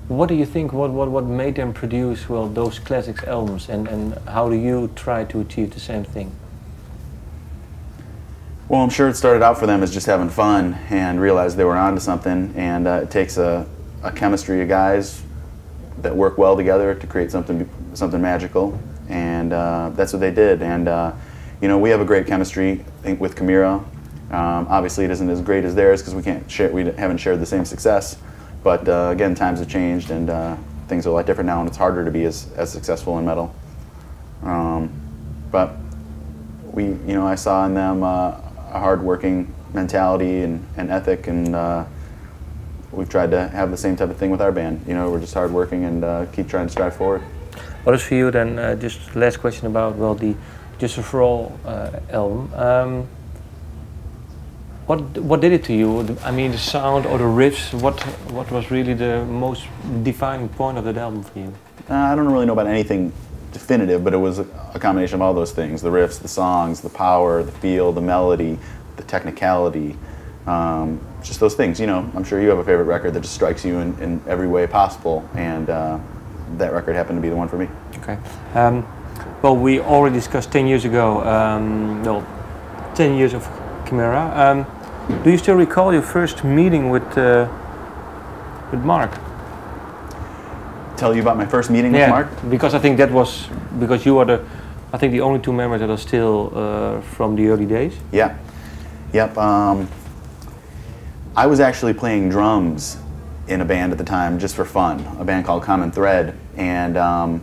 What do you think, what made them produce, well, those classics albums, and how do you try to achieve the same thing? Well, I'm sure it started out for them as just having fun and realized they were onto something, and it takes a chemistry of guys that work well together to create something magical, and that's what they did. And you know, we have a great chemistry, I think, with Chimaira. Obviously, it isn't as great as theirs because we haven't shared the same success. But again, times have changed, and things are a lot different now, and it's harder to be as successful in metal. But you know, I saw in them a hard-working mentality and ethic, and we've tried to have the same type of thing with our band. You know, we're just hard-working and keep trying to strive forward. What is for you then, just last question about, well, the Justice for All album. What did it to you? I mean, the sound or the riffs, what was really the most defining point of that album for you? I don't really know about anything definitive, but it was a combination of all those things: the riffs, the songs, the power, the feel, the melody, the technicality, just those things. You know, I'm sure you have a favorite record that just strikes you in every way possible, and that record happened to be the one for me. Okay. Well, we already discussed 10 years ago, well, 10 years of Chimaira. Do you still recall your first meeting with Mark? Tell you about my first meeting with Mark? Because I think that was, because you are the only two members that are still from the early days. Yeah. Yep. I was actually playing drums in a band at the time just for fun, a band called Common Thread, and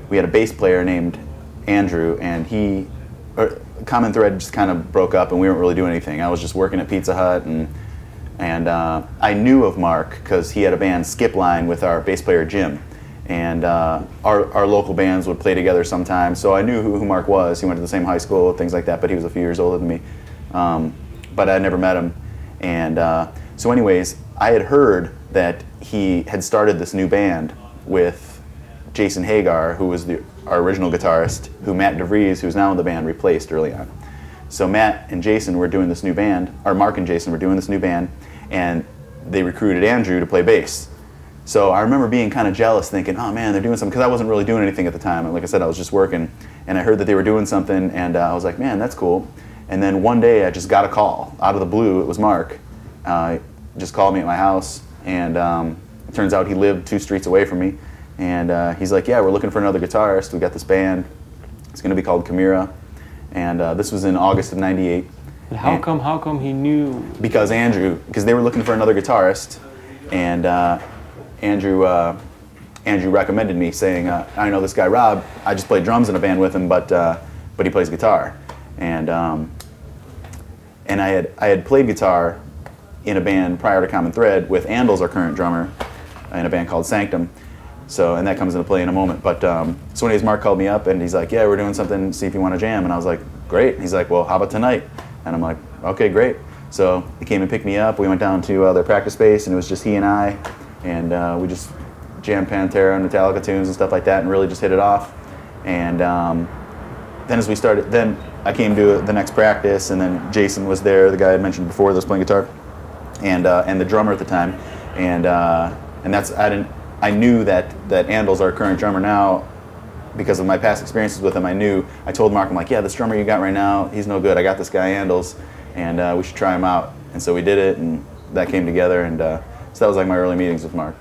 we had a bass player named Andrew, and Common Thread just kind of broke up and we weren't really doing anything. I was just working at Pizza Hut, and I knew of Mark because he had a band, Skip Line, with our bass player Jim, and our local bands would play together sometimes, so I knew who Mark was. He went to the same high school, things like that, but he was a few years older than me, but I never met him. And so anyways, I had heard that he had started this new band with Jason Hagar, who was our original guitarist, who Matt DeVries, who's now in the band, replaced early on. So Matt and Jason were doing this new band, or Mark and Jason were doing this new band, and they recruited Andrew to play bass. So I remember being kind of jealous, thinking, oh man, they're doing something, because I wasn't really doing anything at the time. And like I said, I was just working, and I heard that they were doing something, and I was like, man, that's cool. And then one day I just got a call out of the blue. It was Mark. Just called me at my house, and it turns out he lived 2 streets away from me. And he's like, yeah, we're looking for another guitarist. We got this band. It's going to be called Chimaira. And this was in August of '98. But how come he knew? Because they were looking for another guitarist, and Andrew recommended me, saying, I know this guy Rob. I just played drums in a band with him, but he plays guitar. And I had played guitar in a band prior to Common Thread with Arnold, our current drummer, in a band called Sanctum. So, and that comes into play in a moment. But so anyways, Mark called me up and he's like, yeah, we're doing something, see if you want to jam. And I was like, great. He's like, well, how about tonight? And I'm like, okay, great. So he came and picked me up. We went down to their practice space, and it was just he and I. And we just jammed Pantera and Metallica tunes and stuff like that, and really just hit it off. And then as we started, then I came to the next practice, and then Jason was there, the guy I mentioned before that was playing guitar, and the drummer at the time. And that's, I knew that Arnold's our current drummer now because of my past experiences with him. I told Mark, I'm like, yeah, this drummer you got right now, he's no good. I got this guy Arnold's, and we should try him out. And so we did it, and that came together, and so that was like my early meetings with Mark.